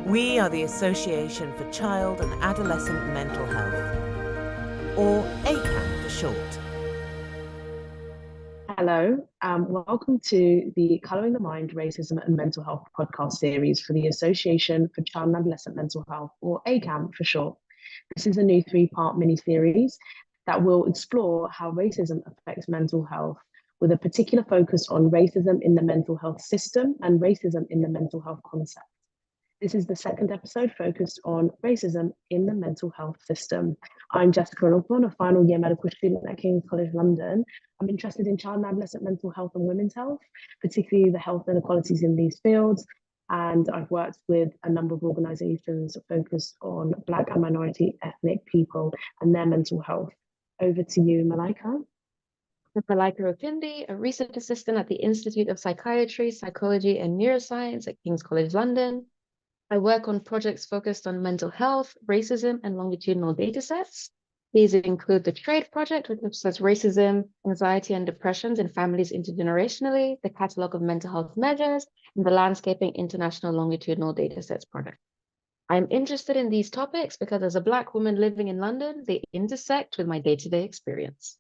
We are the Association for Child and Adolescent Mental Health, or ACAM for short. Hello, welcome to the Colouring the Mind, Racism and Mental Health podcast series for the Association for Child and Adolescent Mental Health, or ACAM for short. This is a new three-part mini-series that will explore how racism affects mental health, with a particular focus on racism in the mental health system and racism in the mental health concept. This is the second episode focused on racism in the mental health system. I'm Jessica Osborne, a final year medical student at King's College London. I'm interested in child and adolescent mental health and women's health, particularly the health inequalities in these fields. And I've worked with a number of organisations focused on Black and minority ethnic people and their mental health. Over to you, Malaika. I'm Malaika Okundi, a research assistant at the Institute of Psychiatry, Psychology and Neuroscience at King's College London. I work on projects focused on mental health, racism, and longitudinal datasets. These include the TRADE project, which looks at racism, anxiety, and depressions in families intergenerationally, the Catalogue of Mental Health Measures, and the Landscaping International Longitudinal Datasets project. I'm interested in these topics because as a Black woman living in London, they intersect with my day-to-day experience.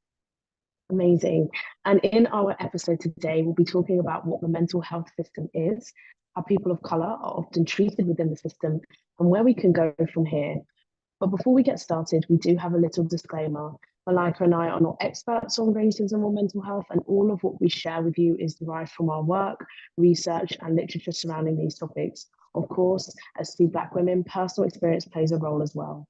Amazing. And in our episode today, we'll be talking about what the mental health system is, how people of colour are often treated within the system, and where we can go from here. But before we get started, we do have a little disclaimer. Malaika and I are not experts on racism or mental health, and all of what we share with you is derived from our work, research, and literature surrounding these topics. Of course, as two Black women, personal experience plays a role as well.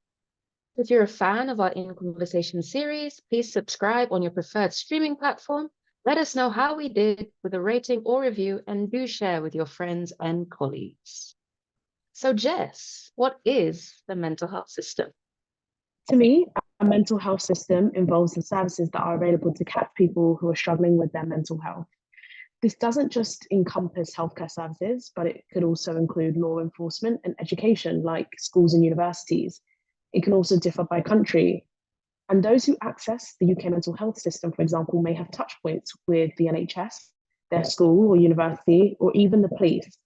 If you're a fan of our In Conversation series, please subscribe on your preferred streaming platform. Let us know how we did with a rating or review, and do share with your friends and colleagues. So Jess, what is the mental health system? To me, a mental health system involves the services that are available to catch people who are struggling with their mental health. This doesn't just encompass healthcare services, but it could also include law enforcement and education, like schools and universities. It can also differ by country. And those who access the UK mental health system, for example, may have touch points with the NHS, their school or university, or even the police.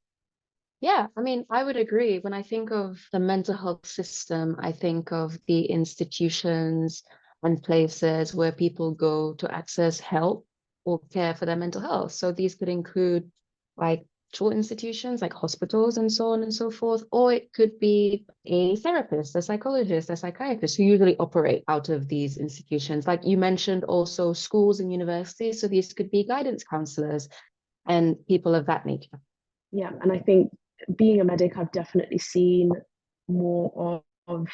Yeah, I mean, I would agree. When I think of the mental health system, I think of the institutions and places where people go to access help or care for their mental health. So these could include like short institutions like hospitals and so on and so forth, or it could be a therapist, a psychologist, a psychiatrist who usually operate out of these institutions. Like you mentioned, also schools and universities. So these could be guidance counselors and people of that nature. Yeah, and I think being a medic, I've definitely seen more of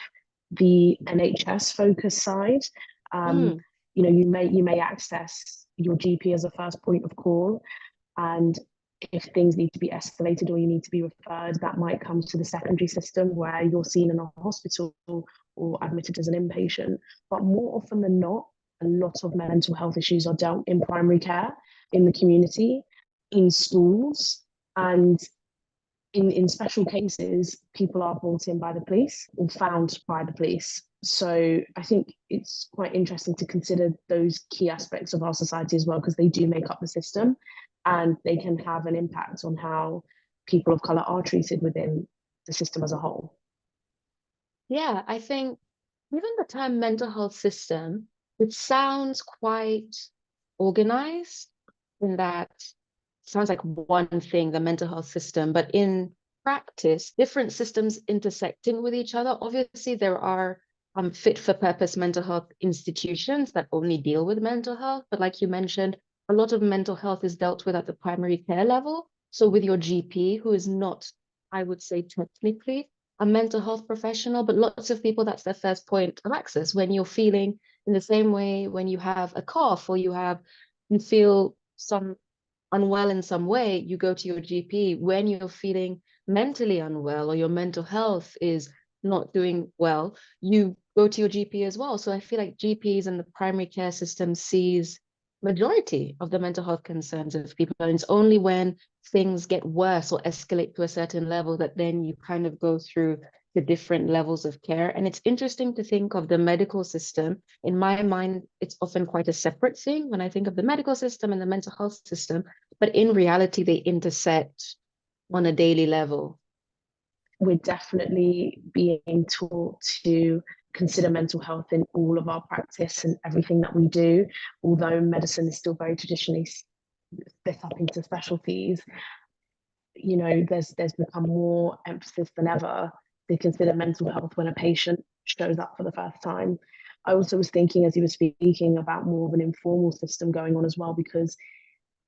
the NHS focus side. You know, you may access your GP as a first point of call, and if things need to be escalated or you need to be referred, that might come to the secondary system where you're seen in a hospital or admitted as an inpatient. But more often than not, a lot of mental health issues are dealt in primary care, in the community, in schools, and in special cases, people are brought in by the police or found by the police. So I think it's quite interesting to consider those key aspects of our society as well, because they do make up the system and they can have an impact on how people of colour are treated within the system as a whole. Yeah, I think even the term mental health system, it sounds quite organized in that sounds like one thing, the mental health system, but in practice, different systems intersecting with each other. Obviously, there are fit for purpose mental health institutions that only deal with mental health. But like you mentioned, a lot of mental health is dealt with at the primary care level. So with your GP, who is not, I would say, technically a mental health professional, but lots of people, that's their first point of access. When you're feeling in the same way, when you have a cough or you feel some unwell in some way, you go to your GP. When you're feeling mentally unwell or your mental health is not doing well, you go to your GP as well. So I feel like GPs and the primary care system sees majority of the mental health concerns of people. And it's only when things get worse or escalate to a certain level that then you kind of go through the different levels of care. And it's interesting to think of the medical system. In my mind, it's often quite a separate thing when I think of the medical system and the mental health system, but in reality, they intersect on a daily level. we're definitely being taught to consider mental health in all of our practice and everything that we do, although medicine is still very traditionally split up into specialties. You know, there's become more emphasis than ever to consider mental health when a patient shows up for the first time. I also was thinking, as you were speaking, about more of an informal system going on as well, because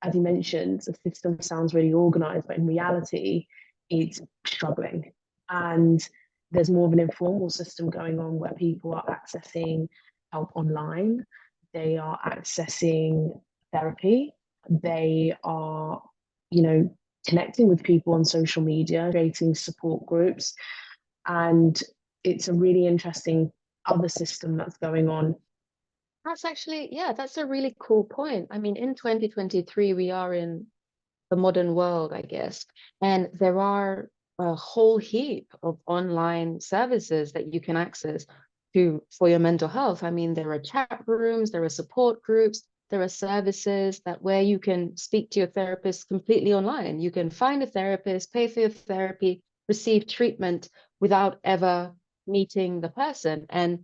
as you mentioned, the system sounds really organized, but in reality, it's struggling. And there's more of an informal system going on where people are accessing help online, they are accessing therapy, they are, you know, connecting with people on social media, creating support groups. And it's a really interesting other system that's going on. That's actually, yeah, that's a really cool point. I mean, in 2023, we are in the modern world, I guess, and there are a whole heap of online services that you can access to for your mental health. I mean, there are chat rooms, there are support groups, there are services that where you can speak to your therapist completely online. You can find a therapist, pay for your therapy, receive treatment without ever meeting the person. And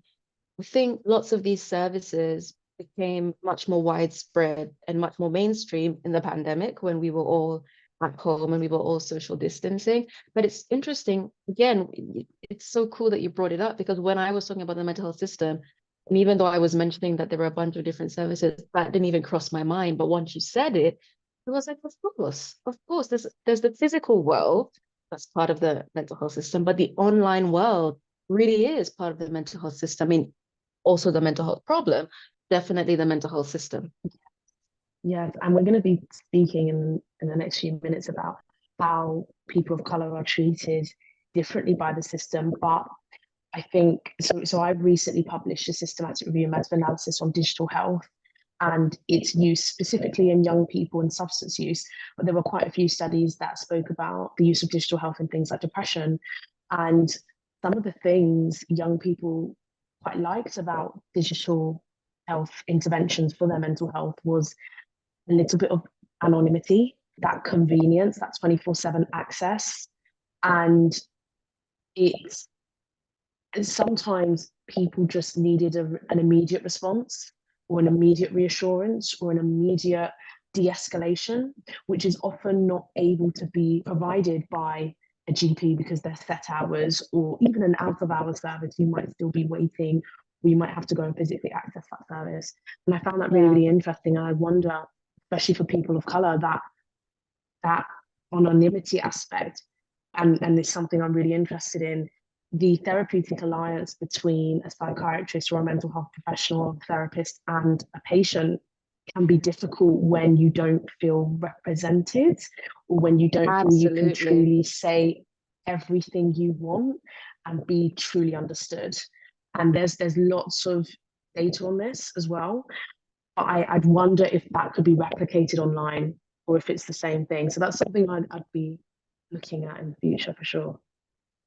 I think lots of these services became much more widespread and much more mainstream in the pandemic when we were all at home and we were all social distancing. But it's interesting, again, it's so cool that you brought it up, because when I was talking about the mental health system, and even though I was mentioning that there were a bunch of different services, that didn't even cross my mind. But once you said it, it was like, of course, there's the physical world that's part of the mental health system, but the online world really is part of the mental health system. I mean, also the mental health problem, definitely the mental health system. Yes, and we're going to be speaking in the next few minutes about how people of color are treated differently by the system. But I think so. So I've recently published a systematic review and meta-analysis on digital health and its use specifically in young people and substance use. But there were quite a few studies that spoke about the use of digital health in things like depression. And some of the things young people quite liked about digital health interventions for their mental health was a little bit of anonymity, that convenience, that 24/7 access. And it's sometimes people just needed an immediate response or an immediate reassurance or an immediate de-escalation, which is often not able to be provided by a GP because they're set hours, or even an out of hours service, you might still be waiting, or you might have to go and physically access that service. And I found that really, really interesting. And I wonder, especially for people of color, that anonymity aspect, and it's something I'm really interested in. The therapeutic alliance between a psychiatrist or a mental health professional or therapist and a patient can be difficult when you don't feel represented, or when you don't feel you can truly say everything you want and be truly understood. And there's lots of data on this as well. But I'd wonder if that could be replicated online or if it's the same thing. So that's something I'd be looking at in the future for sure.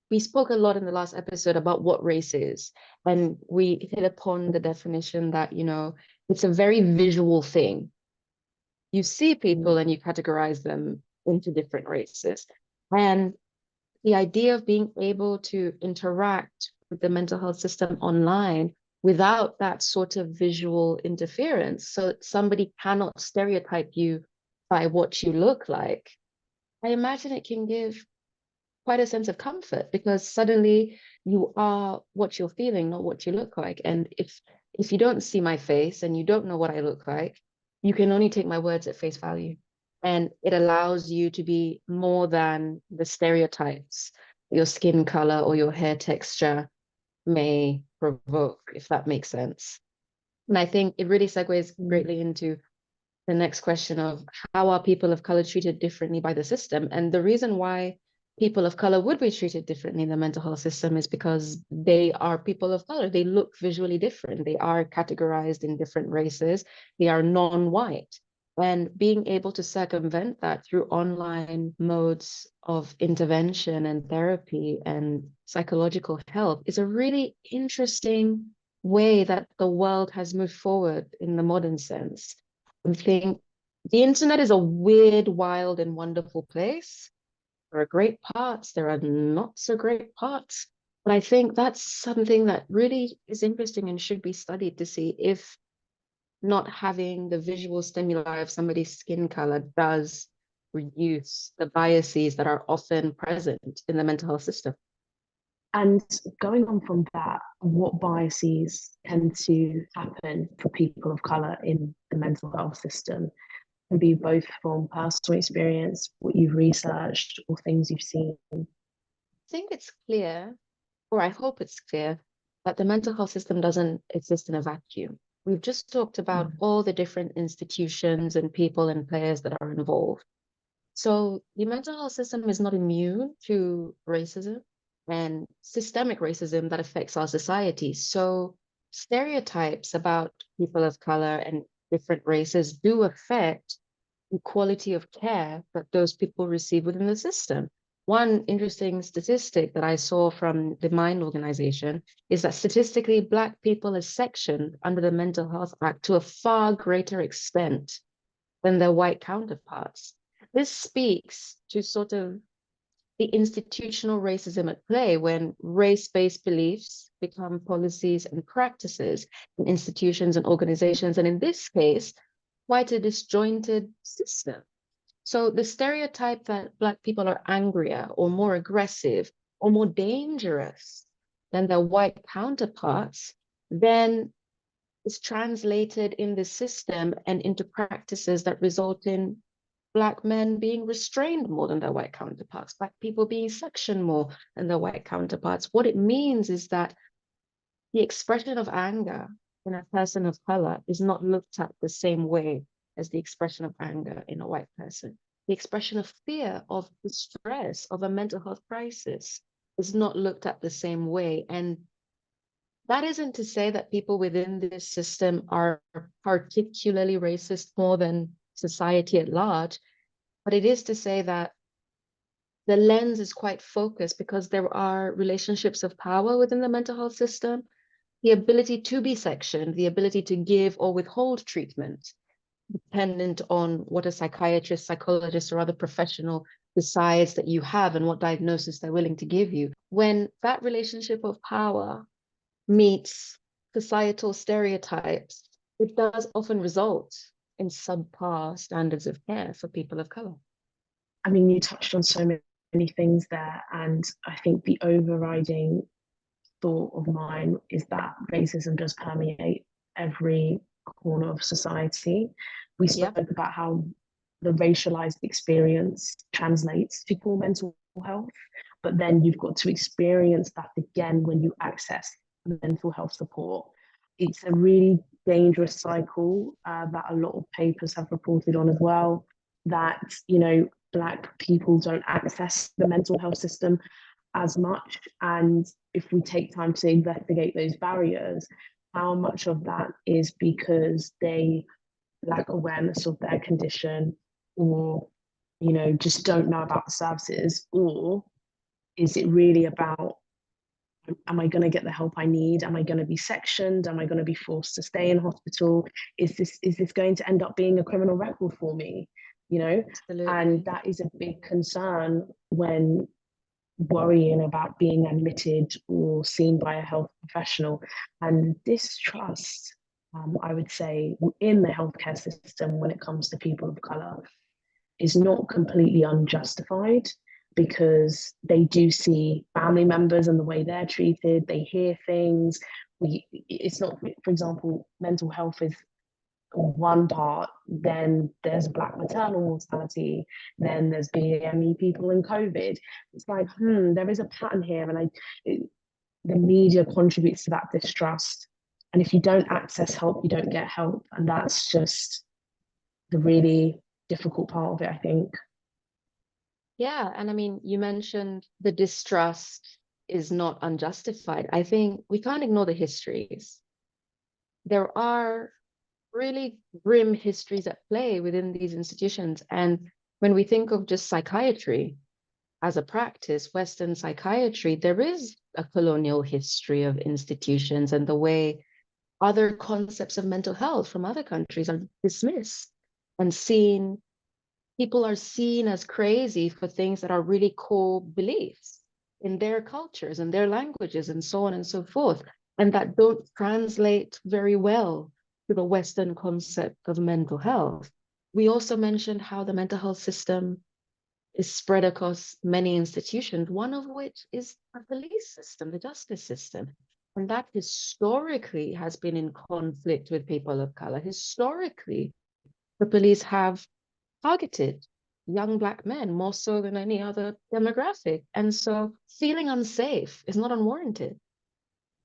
We spoke a lot in the last episode about what race is, and we hit upon the definition that, you know, it's a very visual thing. You see people and you categorize them into different races. And the idea of being able to interact with the mental health system online without that sort of visual interference, so somebody cannot stereotype you by what you look like, I imagine it can give quite a sense of comfort, because suddenly you are what you're feeling, not what you look like. And if you don't see my face and you don't know what I look like, you can only take my words at face value. And it allows you to be more than the stereotypes your skin color or your hair texture may provoke, if that makes sense. And I think it really segues greatly into the next question of how are people of color treated differently by the system? And the reason why people of color would be treated differently in the mental health system is because they are people of color. They look visually different. They are categorized in different races. They are non-white. And being able to circumvent that through online modes of intervention and therapy and psychological help is a really interesting way that the world has moved forward in the modern sense. I think the internet is a weird, wild, and wonderful place. There are great parts, there are not so great parts. But I think that's something that really is interesting and should be studied to see if not having the visual stimuli of somebody's skin color does reduce the biases that are often present in the mental health system. And going on from that, what biases tend to happen for people of colour in the mental health system? Can be both from personal experience, what you've researched, or things you've seen. I think it's clear, or I hope it's clear, that the mental health system doesn't exist in a vacuum. We've just talked about all the different institutions and people and players that are involved. So the mental health system is not immune to racism and systemic racism that affects our society. So stereotypes about people of color and different races do affect the quality of care that those people receive within the system. One interesting statistic that I saw from the Mind organization is that statistically, Black people are sectioned under the Mental Health Act to a far greater extent than their white counterparts. This speaks to sort of the institutional racism at play when race-based beliefs become policies and practices in institutions and organizations, and in this case, quite a disjointed system. So the stereotype that Black people are angrier or more aggressive or more dangerous than their white counterparts then is translated in the system and into practices that result in Black men being restrained more than their white counterparts, Black people being sectioned more than their white counterparts. What it means is that the expression of anger in a person of color is not looked at the same way as the expression of anger in a white person. The expression of fear, of distress, of a mental health crisis is not looked at the same way. And that isn't to say that people within this system are particularly racist more than society at large, but it is to say that the lens is quite focused because there are relationships of power within the mental health system, the ability to be sectioned, the ability to give or withhold treatment, dependent on what a psychiatrist, psychologist, or other professional decides that you have and what diagnosis they're willing to give you. When that relationship of power meets societal stereotypes, it does often result in subpar standards of care for people of color. I mean, you touched on so many things there, and I think the overriding thought of mine is that racism does permeate every corner of society. We spoke about how the racialized experience translates to poor mental health, but then you've got to experience that again when you access mental health support. It's a really dangerous cycle that a lot of papers have reported on as well, that, you know, Black people don't access the mental health system as much. And if we take time to investigate those barriers, how much of that is because they lack awareness of their condition, or, you know, just don't know about the services? Or is it really about, am I going to get the help I need? Am I going to be sectioned? Am I going to be forced to stay in hospital? Is this going to end up being a criminal record for me? You know, Absolutely. And that is a big concern when worrying about being admitted or seen by a health professional. And distrust, I would say, in the healthcare system when it comes to people of colour is not completely unjustified, because they do see family members and the way they're treated, they hear things. It's not, for example, mental health is one part, then there's Black maternal mortality, then there's BAME people in COVID. It's like, there is a pattern here, and the media contributes to that distrust. And if you don't access help, you don't get help, and that's just the really difficult part of it, I think. Yeah, and I mean, you mentioned the distrust is not unjustified. I think we can't ignore the histories. There are really grim histories at play within these institutions. And when we think of just psychiatry as a practice, Western psychiatry, there is a colonial history of institutions and the way other concepts of mental health from other countries are dismissed and seen, people are seen as crazy for things that are really core beliefs in their cultures and their languages and so on and so forth, and that don't translate very well to the Western concept of mental health. We also mentioned how the mental health system is spread across many institutions, one of which is the police system, the justice system. And that historically has been in conflict with people of color. Historically, the police have targeted young Black men more so than any other demographic. And so feeling unsafe is not unwarranted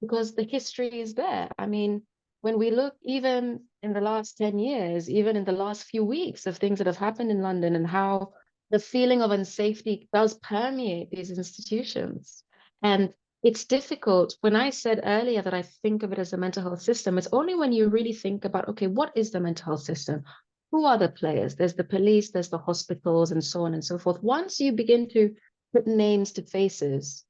because the history is there. I mean, when we look even in the last 10 years, even in the last few weeks of things that have happened in London and how the feeling of unsafety does permeate these institutions. And it's difficult. When I said earlier that I think of it as a mental health system, it's only when you really think about, okay, what is the mental health system? Who are the players? There's the police, there's the hospitals, and so on and so forth. Once you begin to put names to faces,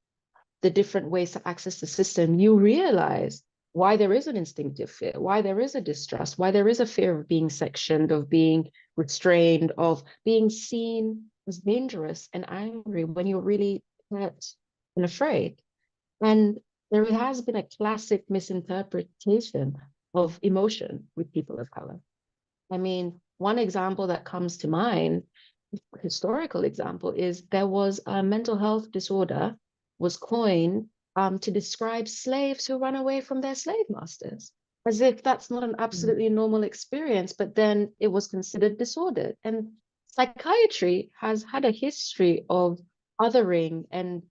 the different ways to access the system, you realize why there is an instinctive fear, why there is a distrust, why there is a fear of being sectioned, of being restrained, of being seen as dangerous and angry when you're really hurt and afraid. And there has been a classic misinterpretation of emotion with people of color. I mean, one example that comes to mind, historical example, is there was a mental health disorder was coined to describe slaves who run away from their slave masters, as if that's not an absolutely normal experience, but then it was considered disordered. And psychiatry has had a history of othering and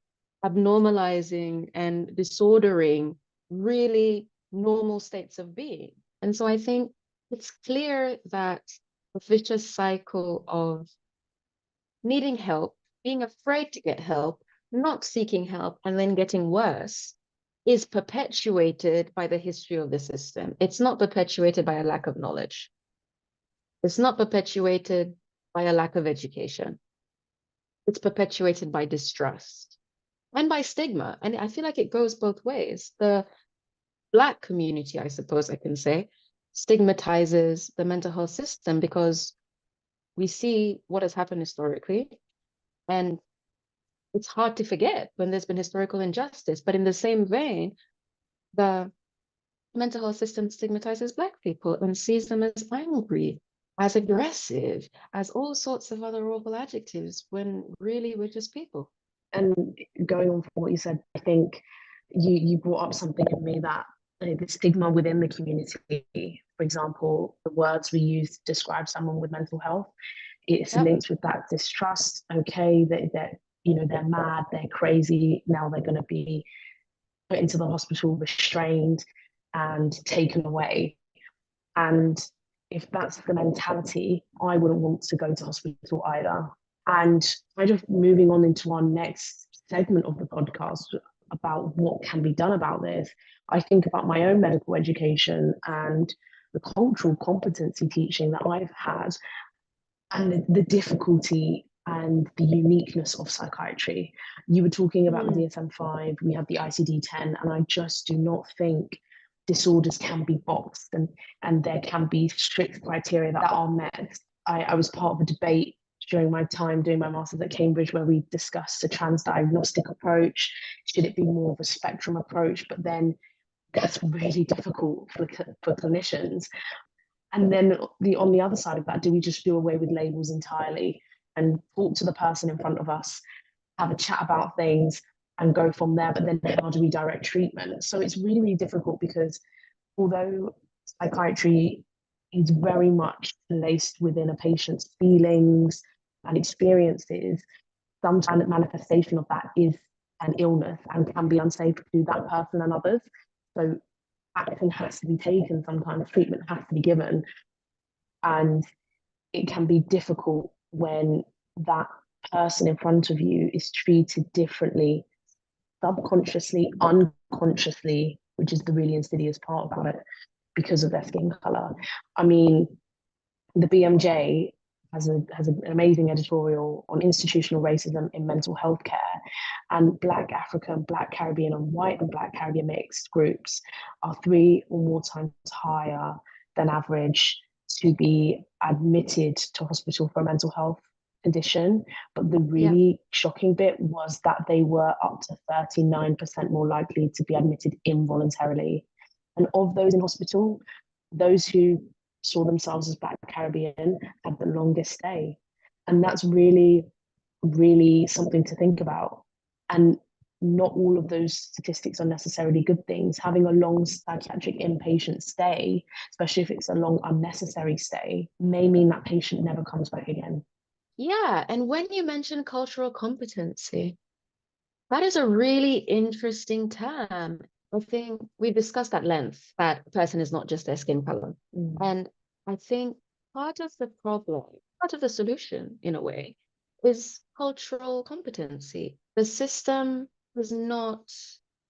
abnormalizing and disordering really normal states of being. And so I think it's clear that the vicious cycle of needing help, being afraid to get help, not seeking help, and then getting worse is perpetuated by the history of the system. It's not perpetuated by a lack of knowledge. It's not perpetuated by a lack of education. It's perpetuated by distrust and by stigma. And I feel like it goes both ways. The Black community, I suppose I can say, stigmatizes the mental health system because we see what has happened historically, and it's hard to forget when there's been historical injustice. But in the same vein, the mental health system stigmatizes Black people and sees them as angry, as aggressive, as all sorts of other awful adjectives, when really we're just people. And going on from what you said, I think you brought up something in me that the stigma within the community, for example, the words we use to describe someone with mental health, it's linked with that distrust. Okay, they're mad, they're crazy, now they're going to be put into the hospital, restrained and taken away. And if that's the mentality, I wouldn't want to go to hospital either. And kind of moving on into our next segment of the podcast about what can be done about this, I think about my own medical education and the cultural competency teaching that I've had and the difficulty and the uniqueness of psychiatry. You were talking about the DSM-5, we have the ICD-10, and I just do not think disorders can be boxed and there can be strict criteria that are met. I was part of a debate during my time doing my master's at Cambridge where we discussed a transdiagnostic approach. Should it be more of a spectrum approach? But then that's really difficult for clinicians. And then on the other side of that, do we just do away with labels entirely and talk to the person in front of us, have a chat about things and go from there? But then how do we direct treatment? So it's really, really difficult because although psychiatry is very much laced within a patient's feelings and experiences, sometimes the manifestation of that is an illness and can be unsafe to that person and others. So action has to be taken, sometimes treatment has to be given. And it can be difficult when that person in front of you is treated differently, subconsciously, unconsciously, which is the really insidious part about it, because of their skin color. I mean, the BMJ has an amazing editorial on institutional racism in mental health care, and Black African, Black Caribbean, and white and Black Caribbean mixed groups are 3 or more times higher than average to be admitted to hospital for mental health condition. But the really shocking bit was that they were up to 39% more likely to be admitted involuntarily. And of those in hospital, those who saw themselves as Black Caribbean had the longest stay. And that's really, really something to think about. And not all of those statistics are necessarily good things. Having a long psychiatric inpatient stay, especially if it's a long unnecessary stay, may mean that patient never comes back again. Yeah, and when you mention cultural competency, that is a really interesting term. I think we discussed at length that a person is not just their skin color. And I think part of the problem, part of the solution in a way, is cultural competency. The system is not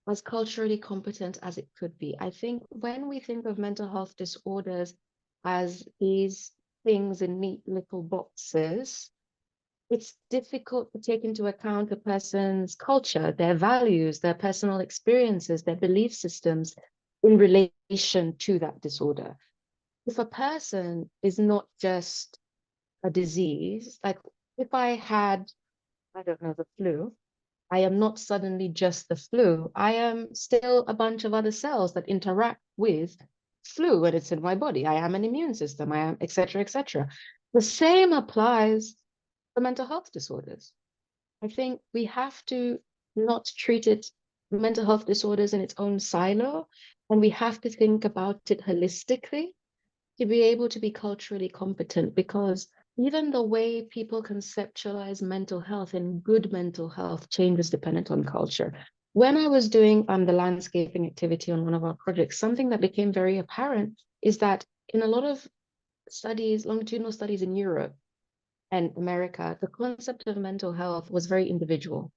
as culturally competent as it could be. I think when we think of mental health disorders as these things in neat little boxes, it's difficult to take into account a person's culture, their values, their personal experiences, their belief systems in relation to that disorder. If a person is not just a disease, like if I had, I don't know, the flu, I am not suddenly just the flu. I am still a bunch of other cells that interact with flu when it's in my body. I am an immune system, I am, et cetera, et cetera. The same applies for mental health disorders. I think we have to not treat it, mental health disorders in its own silo, and we have to think about it holistically to be able to be culturally competent, because even the way people conceptualize mental health and good mental health changes dependent on culture. When I was doing the landscaping activity on one of our projects, something that became very apparent is that in a lot of studies, longitudinal studies in Europe and America, the concept of mental health was very individual.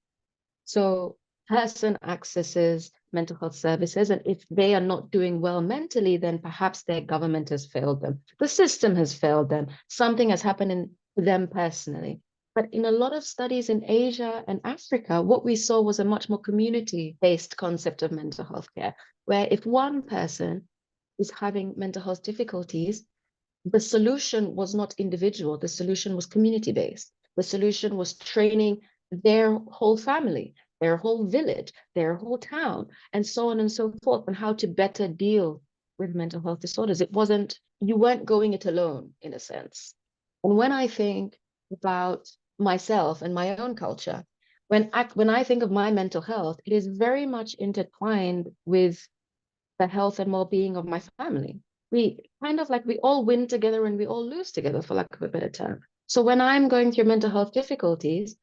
So person accesses mental health services, and if they are not doing well mentally, then perhaps their government has failed them. The system has failed them. Something has happened to them personally. But in a lot of studies in Asia and Africa, what we saw was a much more community-based concept of mental health care, where if one person is having mental health difficulties, the solution was not individual, the solution was community-based. The solution was training their whole family, their whole village, their whole town, and so on and so forth, on how to better deal with mental health disorders. It wasn't, you weren't going it alone, in a sense. And when I think about myself and my own culture, when I think of my mental health, it is very much intertwined with the health and well-being of my family. We kind of like, we all win together and we all lose together, for lack of a better term. So when I'm going through mental health difficulties,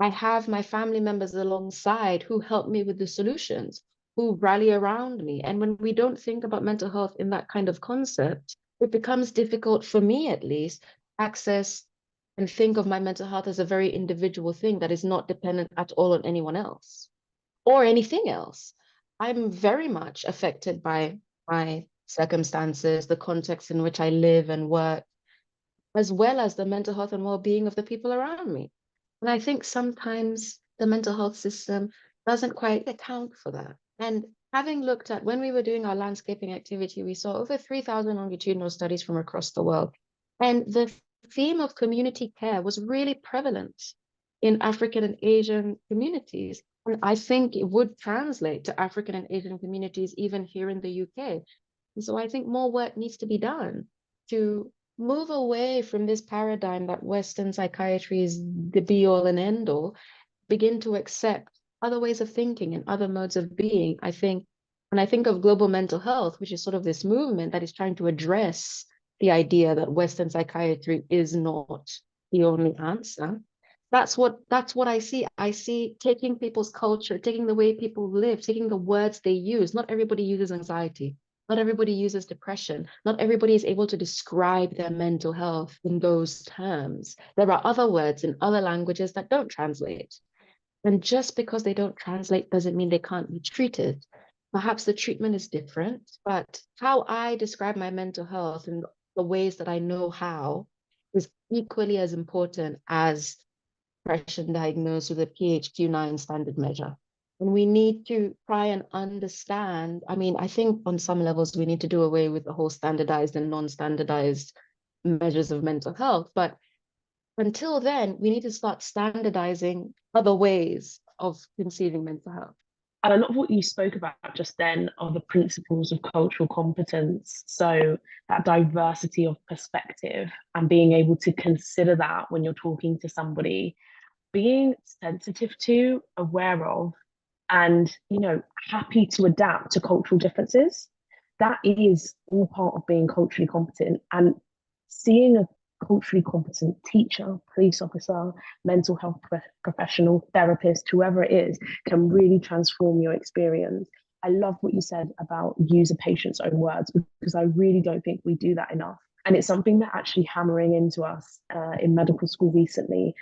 I have my family members alongside who help me with the solutions, who rally around me. And when we don't think about mental health in that kind of concept, it becomes difficult for me, at least, access and think of my mental health as a very individual thing that is not dependent at all on anyone else or anything else. I'm very much affected by my circumstances, the context in which I live and work, as well as the mental health and well-being of the people around me. And I think sometimes the mental health system doesn't quite account for that. And having looked at, when we were doing our landscaping activity, we saw over 3,000 longitudinal studies from across the world. And the theme of community care was really prevalent in African and Asian communities. And I think it would translate to African and Asian communities even here in the UK. And so I think more work needs to be done to move away from this paradigm that Western psychiatry is the be-all and end-all, begin to accept other ways of thinking and other modes of being. I think, when I think of global mental health, which is sort of this movement that is trying to address the idea that Western psychiatry is not the only answer, that's what I see. I see taking people's culture, taking the way people live, taking the words they use. Not everybody uses anxiety. Not everybody uses depression. Not everybody is able to describe their mental health in those terms. There are other words in other languages that don't translate. And just because they don't translate doesn't mean they can't be treated. Perhaps the treatment is different, but how I describe my mental health and the ways that I know how is equally as important as depression diagnosed with a PHQ-9 standard measure. And we need to try and understand, I mean, I think on some levels we need to do away with the whole standardized and non-standardized measures of mental health, but until then, we need to start standardizing other ways of conceiving mental health. And a lot of what you spoke about just then are the principles of cultural competence. So that diversity of perspective and being able to consider that when you're talking to somebody, being sensitive to, aware of, and happy to adapt to cultural differences. That is all part of being culturally competent. And seeing a culturally competent teacher, police officer, mental health professional, therapist, whoever it is, can really transform your experience. I love what you said about use a patient's own words, because I really don't think we do that enough. And it's something that actually hammering into us in medical school recently.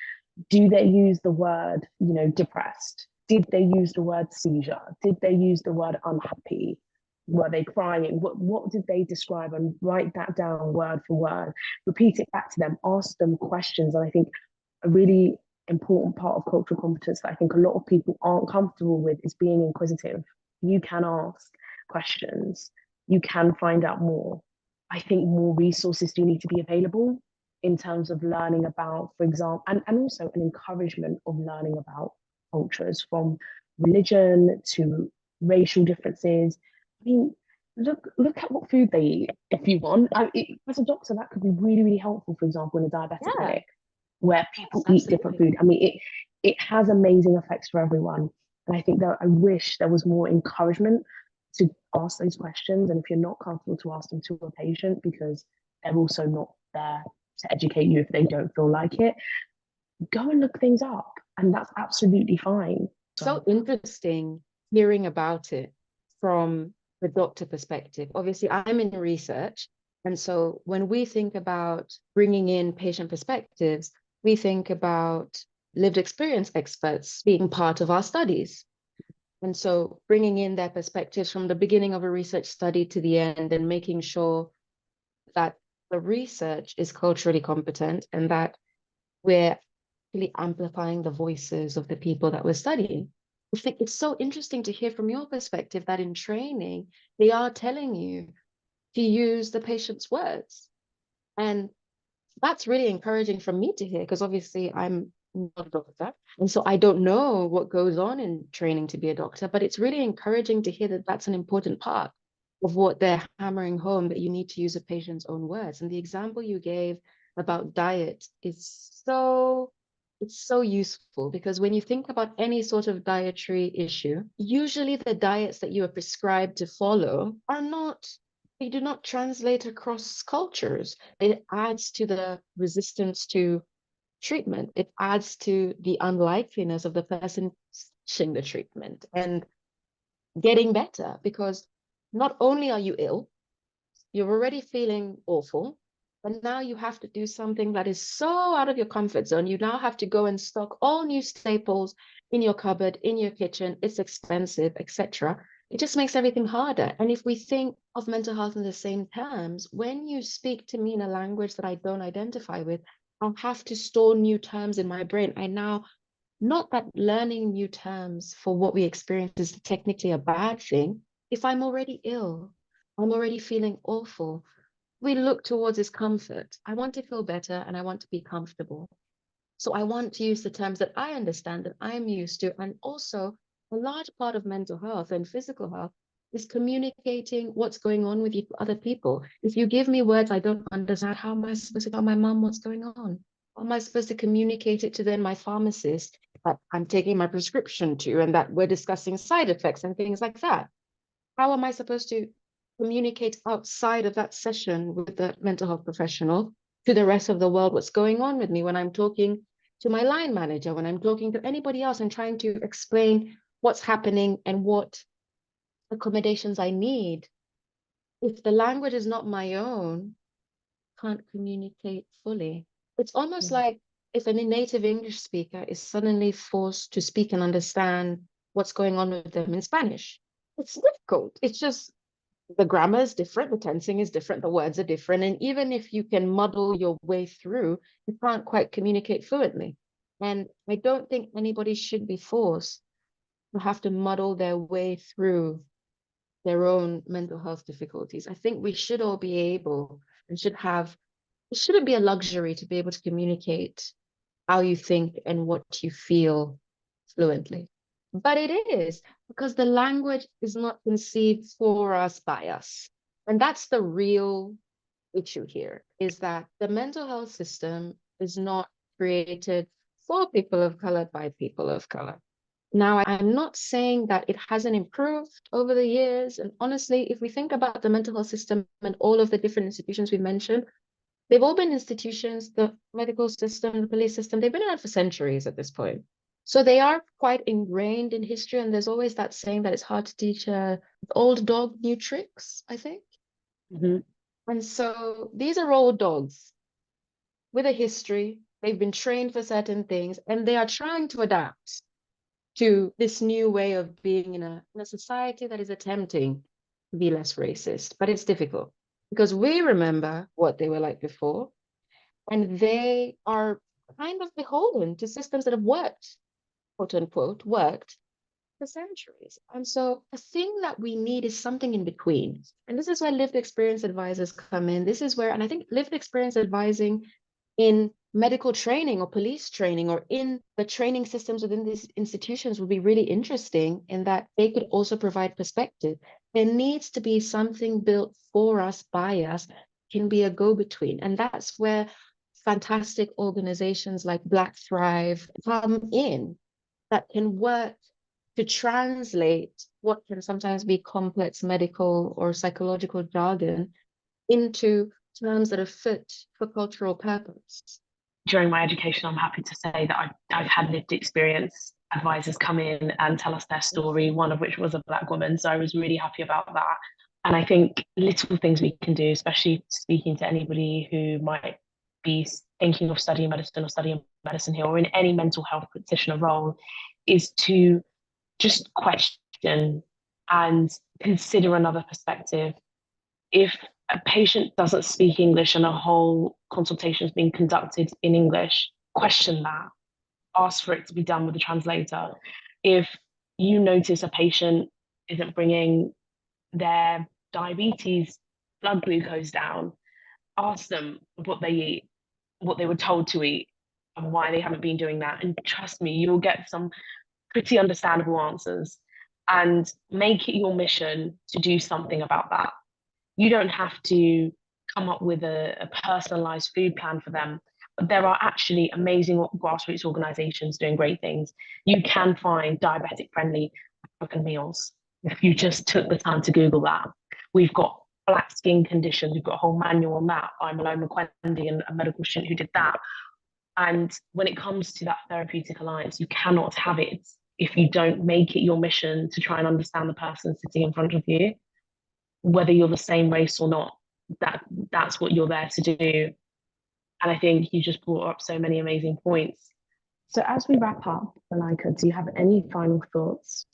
Do they use the word, depressed? Did they use the word seizure? Did they use the word unhappy? Were they crying? What did they describe? And write that down word for word. Repeat it back to them. Ask them questions. And I think a really important part of cultural competence that I think a lot of people aren't comfortable with is being inquisitive. You can ask questions. You can find out more. I think more resources do need to be available in terms of learning about, for example, and also an encouragement of learning about cultures, from religion to racial differences. I mean, look at what food they eat if you want. As a doctor, that could be really, really helpful, for example, in a diabetic clinic where people eat different food. I mean, it has amazing effects for everyone. And I think that I wish there was more encouragement to ask those questions. And if you're not comfortable to ask them to a patient because they're also not there to educate you if they don't feel like it, go and look things up. And that's absolutely fine. So interesting hearing about it from the doctor perspective. Obviously, I'm in research. And so when we think about bringing in patient perspectives, we think about lived experience experts being part of our studies. And so bringing in their perspectives from the beginning of a research study to the end, and making sure that the research is culturally competent and that we're really amplifying the voices of the people that we're studying. I think it's so interesting to hear from your perspective that in training, they are telling you to use the patient's words. And that's really encouraging for me to hear, because obviously I'm not a doctor. And so I don't know what goes on in training to be a doctor, but it's really encouraging to hear that that's an important part of what they're hammering home, that you need to use a patient's own words. And the example you gave about diet is it's so useful, because when you think about any sort of dietary issue, usually the diets that you are prescribed to follow they do not translate across cultures. It adds to the resistance to treatment. It adds to the unlikeliness of the person searching the treatment and getting better, because not only are you ill, you're already feeling awful, but now you have to do something that is so out of your comfort zone. You now have to go and stock all new staples in your cupboard, in your kitchen. It's expensive, etc. It just makes everything harder. And if we think of mental health in the same terms, when you speak to me in a language that I don't identify with, I'll have to store new terms in my brain. Not that learning new terms for what we experience is technically a bad thing. If I'm already ill, I'm already feeling awful, we look towards is comfort. I want to feel better and I want to be comfortable. So I want to use the terms that I understand, that I'm used to. And also, a large part of mental health and physical health is communicating what's going on with you to other people. If you give me words I don't understand, how am I supposed to tell my mom what's going on? How am I supposed to communicate it to then my pharmacist that I'm taking my prescription to, and that we're discussing side effects and things like that? How am I supposed to communicate outside of that session with the mental health professional to the rest of the world what's going on with me when I'm talking to my line manager, when I'm talking to anybody else and trying to explain what's happening and what accommodations I need? If the language is not my own, I can't communicate fully. It's almost like if a native English speaker is suddenly forced to speak and understand what's going on with them in Spanish. It's difficult. It's just the grammar is different, the tensing is different, the words are different. And even if you can muddle your way through, you can't quite communicate fluently. And I don't think anybody should be forced to have to muddle their way through their own mental health difficulties. I think we should all be able and it shouldn't be a luxury to be able to communicate how you think and what you feel fluently. But it is because the language is not conceived for us by us. And that's the real issue here, is that the mental health system is not created for people of color by people of color. Now, I'm not saying that it hasn't improved over the years. And honestly, if we think about the mental health system and all of the different institutions we mentioned, they've all been institutions, the medical system, the police system, they've been around for centuries at this point. So they are quite ingrained in history. And there's always that saying that it's hard to teach old dog new tricks, I think. Mm-hmm. And so these are old dogs with a history. They've been trained for certain things, and they are trying to adapt to this new way of being in a society that is attempting to be less racist. But it's difficult because we remember what they were like before, and they are kind of beholden to systems that have worked, quote unquote, worked for centuries. And so the thing that we need is something in between. And this is where lived experience advisors come in. This is where, and I think lived experience advising in medical training or police training or in the training systems within these institutions would be really interesting in that they could also provide perspective. There needs to be something built for us, by us, can be a go-between. And that's where fantastic organizations like Black Thrive come in, that can work to translate what can sometimes be complex medical or psychological jargon into terms that are fit for cultural purpose. During my education, I'm happy to say that I've had lived experience advisors come in and tell us their story, one of which was a Black woman. So I was really happy about that. And I think little things we can do, especially speaking to anybody who might be thinking of studying medicine or studying medicine here or in any mental health practitioner role, is to just question and consider another perspective. If a patient doesn't speak English and a whole consultation is being conducted in English, question that. Ask for it to be done with a translator. If you notice a patient isn't bringing their diabetes blood glucose down, ask them what they eat, what they were told to eat, and why they haven't been doing that. And trust me, you'll get some pretty understandable answers, and make it your mission to do something about that. You don't have to come up with a personalized food plan for them, but there are actually amazing grassroots organizations doing great things. You can find diabetic friendly African meals if you just took the time to Google that. We've got Black skin conditions, we've got a whole manual on that by Malaika Okundi and a medical student who did that. And when it comes to that therapeutic alliance, you cannot have it if you don't make it your mission to try and understand the person sitting in front of you, whether you're the same race or not. That's what you're there to do. And I think you just brought up so many amazing points. So as we wrap up, Malaika, do you have any final thoughts?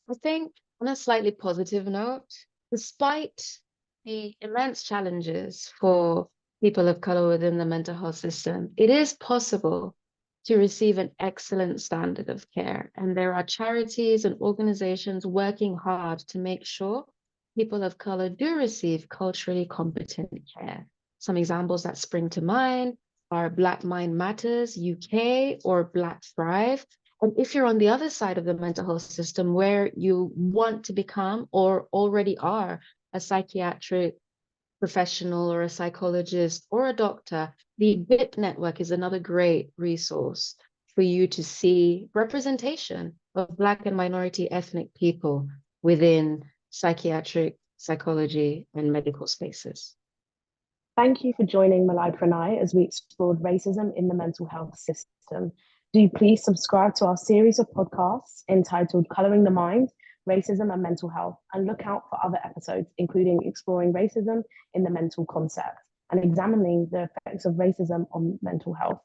I think on a slightly positive note, despite the immense challenges for people of color within the mental health system, it is possible to receive an excellent standard of care. And there are charities and organizations working hard to make sure people of color do receive culturally competent care. Some examples that spring to mind are Black Mind Matters UK or Black Thrive. And if you're on the other side of the mental health system where you want to become or already are a psychiatric professional or a psychologist or a doctor, the BIP network is another great resource for you to see representation of Black and minority ethnic people within psychiatric, psychology, and medical spaces. Thank you for joining Malaika and I as we explored racism in the mental health system. Do please subscribe to our series of podcasts entitled Colouring the Mind, Racism and Mental Health, and look out for other episodes, including exploring racism in the mental concept and examining the effects of racism on mental health.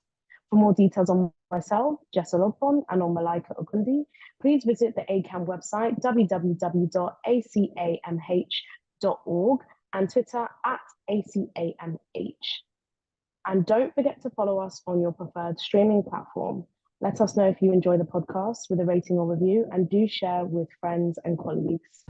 For more details on myself, Jessa Lopon, and on Malaika Okundi, please visit the ACAM website, www.acamh.org, and Twitter @ACAMH. And don't forget to follow us on your preferred streaming platform. Let us know if you enjoy the podcast with a rating or review, and do share with friends and colleagues.